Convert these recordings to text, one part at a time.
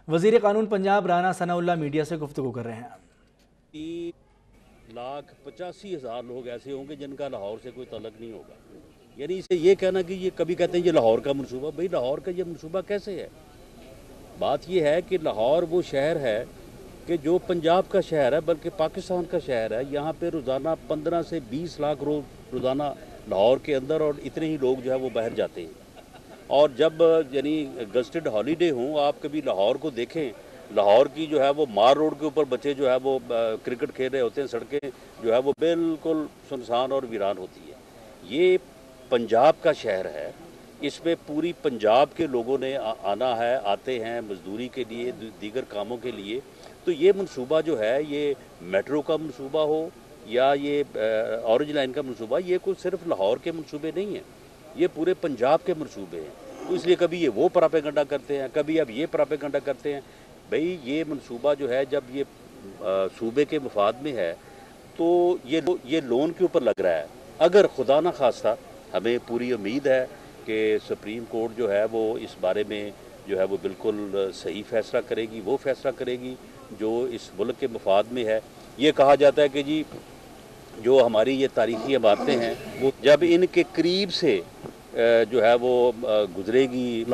वज़ीर कानून पंजाब राना सनाउल्लाह मीडिया से गुफ्तगू कर रहे हैं। 3,85,000 लोग ऐसे होंगे जिनका लाहौर से कोई तलक नहीं होगा। यानी इसे ये कहना कि ये कभी कहते हैं ये लाहौर का मनसूबा, भाई लाहौर का ये मनसूबा कैसे है? बात ये है कि लाहौर वो शहर है कि जो पंजाब का शहर है बल्कि पाकिस्तान का शहर है। यहाँ पे रोज़ाना 15 से 20 लाख रोज़ाना लाहौर के अंदर और इतने ही लोग जो है वो बाहर जाते हैं। और जब यानी गस्टेड हॉलीडे हों, आप कभी लाहौर को देखें, लाहौर की जो है वो मार रोड के ऊपर बच्चे जो है वो क्रिकेट खेल रहे होते हैं, सड़कें जो है वो बिल्कुल सुनसान और वीरान होती है। ये पंजाब का शहर है, इसमें पूरी पंजाब के लोगों ने आना है, आते हैं मजदूरी के लिए, दीगर कामों के लिए। तो ये मनसूबा जो है, ये मेट्रो का मनसूबा हो या ये ऑरेंज लाइन का मनसूबा, ये कोई सिर्फ लाहौर के मनसूबे नहीं हैं, ये पूरे पंजाब के मनसूबे हैं। तो इसलिए कभी ये वो प्रोपेगेंडा करते हैं, कभी अब ये प्रोपेगेंडा करते हैं। भाई ये मनसूबा जो है जब ये सूबे के मफाद में है तो ये लोन के ऊपर लग रहा है। अगर खुदा न खास्ता, हमें पूरी उम्मीद है कि सुप्रीम कोर्ट जो है वो इस बारे में जो है वो बिल्कुल सही फैसला करेगी, वो फैसला करेगी जो इस मुल्क के मफाद में है। ये कहा जाता है कि जी जो हमारी ये तारीखी इमारतें हैं वो जब इनके करीब से जो है वो गुजरेगी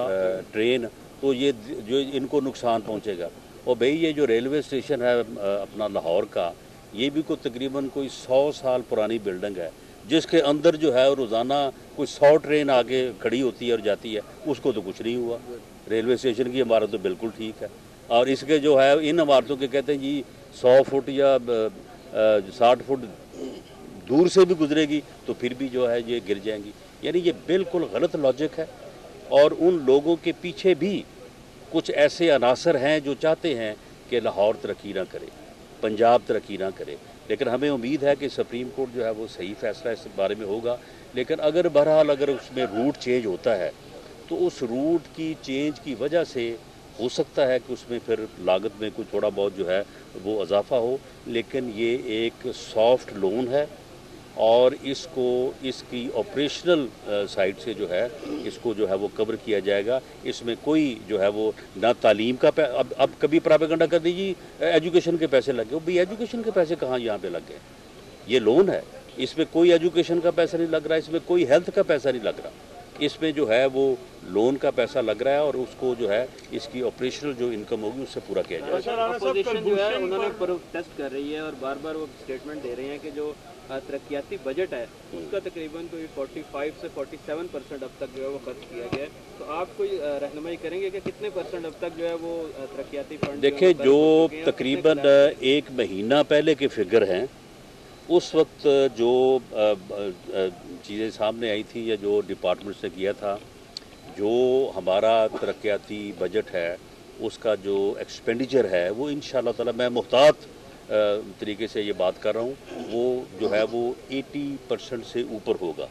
ट्रेन तो ये जो इनको नुकसान पहुंचेगा। और भाई ये जो रेलवे स्टेशन है अपना लाहौर का, ये भी तकरीबन कोई 100 साल पुरानी बिल्डिंग है, जिसके अंदर जो है रोज़ाना कोई 100 ट्रेन आगे खड़ी होती है और जाती है। उसको तो कुछ नहीं हुआ। रेलवे स्टेशन की इमारत तो बिल्कुल ठीक है। और इसके जो है इन इमारतों के कहते हैं जी 100 फुट या 60 फुट दूर से भी गुजरेगी तो फिर भी जो है ये गिर जाएंगी। यानी ये बिल्कुल गलत लॉजिक है। और उन लोगों के पीछे भी कुछ ऐसे अनासर हैं जो चाहते हैं कि लाहौर तरक्की ना करे, पंजाब तरक्की ना करे। लेकिन हमें उम्मीद है कि सुप्रीम कोर्ट जो है वो सही फैसला इस बारे में होगा। लेकिन अगर बहरहाल अगर उसमें रूट चेंज होता है तो उस रूट की चेंज की वजह से हो सकता है कि उसमें फिर लागत में कुछ थोड़ा बहुत जो है वो इजाफा हो। लेकिन ये एक सॉफ्ट लोन है और इसको इसकी ऑपरेशनल साइड से जो है इसको जो है वो कवर किया जाएगा। इसमें कोई जो है वो ना तालीम का अब कभी प्रोपेगेंडा कर दीजिए एजुकेशन के पैसे लग गए। भाई एजुकेशन के पैसे कहाँ यहाँ पे लग गए? ये लोन है, इसमें कोई एजुकेशन का पैसा नहीं लग रहा, इसमें कोई हेल्थ का पैसा नहीं लग रहा, इसमें जो है वो लोन का पैसा लग रहा है और उसको जो है इसकी ऑपरेशनल जो इनकम होगी उससे पूरा किया जाएगा। अपोजिशन जो है उन्होंने प्रोटेस्ट कर रही है और बार बार वो स्टेटमेंट दे रहे हैं कि जो तरक्याती बजट है उसका तकरीबन कोई 45 से 47% अब तक जो है वो खर्च किया गया है। तो आप कोई रहनुमाई करेंगे कि कितने परसेंट अब तक जो है वो तरक्याती फंड? देखिए जो तकरीबन 1 महीना पहले के फिगर हैं, उस वक्त जो चीज़ें सामने आई थी या जो डिपार्टमेंट से किया था, जो हमारा तरक्याती बजट है उसका जो एक्सपेंडिचर है वो इंशाअल्लाह ताला, मैं मुहतात तरीके से ये बात कर रहा हूँ, वो जो है वो 80% से ऊपर होगा।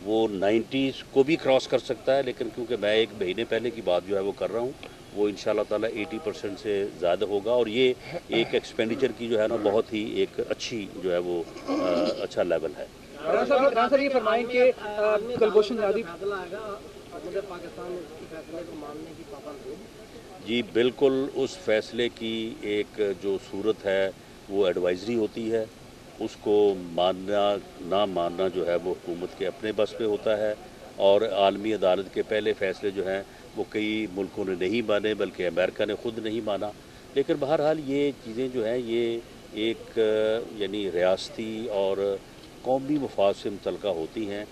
वो 90 को भी क्रॉस कर सकता है, लेकिन क्योंकि मैं 1 महीने पहले की बात जो है वो कर रहा हूँ, वो इंशाअल्लाह ताला 80% से ज़्यादा होगा। और ये एक एक्सपेंडिचर की जो है ना बहुत ही एक अच्छी जो है वो अच्छा लेवल है। सर ये फरमाएं कि कुलभूषण जाधव जी बिल्कुल, उस फैसले की एक जो सूरत है वो एडवाइजरी होती है, उसको मानना ना मानना जो है वो हुकूमत के अपने बस पे होता है। और आलमी अदालत के पहले फैसले जो हैं वो कई मुल्कों ने नहीं माने, बल्कि अमेरिका ने ख़ुद नहीं माना। लेकिन बहरहाल ये चीज़ें जो हैं ये एक यानी रियासती और कौमी मफाद से मुतल्लिका होती हैं।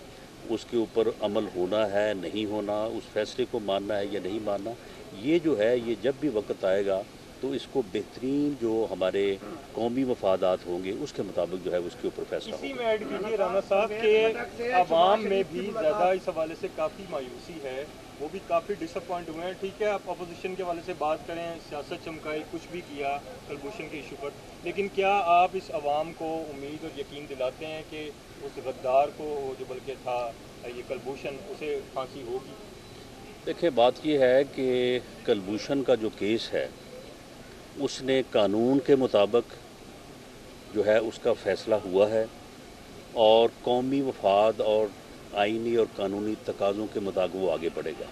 उसके ऊपर अमल होना है नहीं होना, उस फैसले को मानना है या नहीं मानना, ये जो है ये जब भी वक्त आएगा तो इसको बेहतरीन जो हमारे कौमी मफादात होंगे उसके मुताबिक जो है उसके ऊपर फैसला होगा। इसी में ऐड कीजिए राना साहब के अवाम में भी ज़्यादा इस हवाले से काफ़ी मायूसी है, वो भी काफ़ी डिसअपॉइंट हुए हैं। ठीक है, आप अपोजिशन के हवाले से बात करें, सियासत चमकाई, कुछ भी किया कुलभूषण के इशू पर, लेकिन क्या आप इस अवाम को उम्मीद और यकीन दिलाते हैं कि उस गद्दार को जो बल्कि था ये कुलभूषण, उसे फांसी होगी? देखिए बात ये है कि कुलभूषण का जो केस है उसने कानून के मुताबिक जो है उसका फ़ैसला हुआ है और कौमी मफाद और आइनी और कानूनी तकाज़ों के मुताबिक वो आगे बढ़ेगा।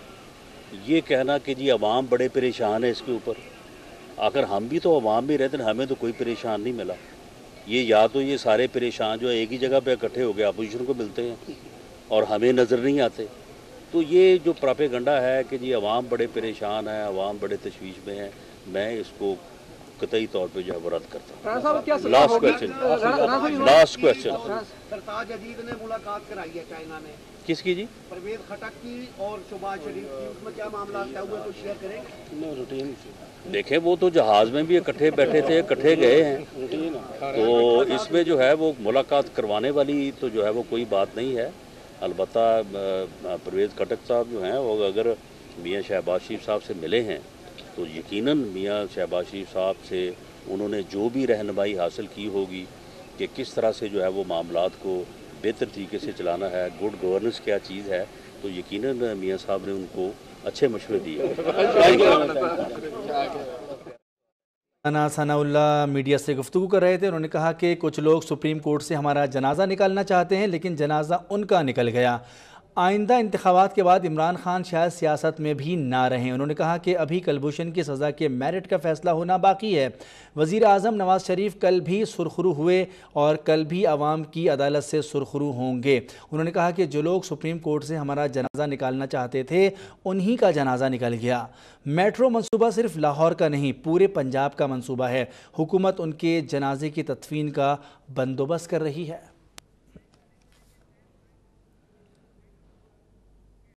ये कहना कि जी अवाम बड़े परेशान है इसके ऊपर, आखिर हम भी तो अवाम में रहते हैं, हमें तो कोई परेशान नहीं मिला। ये या तो ये सारे परेशान जो है एक ही जगह पे इकट्ठे हो गए अपोजिशन को मिलते हैं और हमें नज़र नहीं आते। तो ये जो प्रोपेगंडा है कि जी अवाम बड़े परेशान है, अवाम बड़े तशवीश में है, मैं इसको कतई तौर पे जो है वो रद्द करता राणा साहब क्या हूँ। सलाह लास्ट होगी? क्वेश्चन, राणा साहब लास्ट क्वेश्चन, सरताज अजीज ने मुलाकात कराई है चाइना में, किसकी जी? परवेज खटक की और शहबाज शरीफ की, उसमें क्या मामला तय हुए तो शेयर करेंगे? देखें वो तो जहाज़ में भी इकट्ठे बैठे थे, इकट्ठे गए हैं, तो इसमें जो है वो मुलाकात करवाने वाली तो जो है वो कोई बात नहीं है। अलबत्ता परवेज़ खटक साहब जो हैं वो अगर मियाँ शहबाज शरीफ साहब से मिले हैं तो यकीनन मियाँ शहबाज शरीफ साहब से उन्होंने जो भी रहनुमाई हासिल की होगी कि किस तरह से जो है वो मामलात को बेहतर तरीके से चलाना है, गुड गवर्नेंस क्या चीज़ है, तो यकीनन मियाँ साहब ने उनको अच्छे मशवरे दिए। राना सनाउल्लाह मीडिया से गुफ्तगू कर रहे थे। उन्होंने कहा कि कुछ लोग सुप्रीम कोर्ट से हमारा जनाजा निकालना चाहते हैं, लेकिन जनाजा उनका निकल गया। आइंदा इंतखाबात के बाद इमरान खान शायद सियासत में भी ना रहें। उन्होंने कहा कि अभी कलभूषण की सज़ा के मेरिट का फ़ैसला होना बाकी है। वज़ीर आज़म नवाज़ शरीफ कल भी सुरखरू हुए और कल भी आवाम की अदालत से सुरखरू होंगे। उन्होंने कहा कि जो लोग सुप्रीम कोर्ट से हमारा जनाजा निकालना चाहते थे उन्हीं का जनाजा निकल गया। मेट्रो मंसूबा सिर्फ लाहौर का नहीं, पूरे पंजाब का मंसूबा है। हुकूमत उनके जनाजे की तदफीन का बंदोबस्त कर रही है।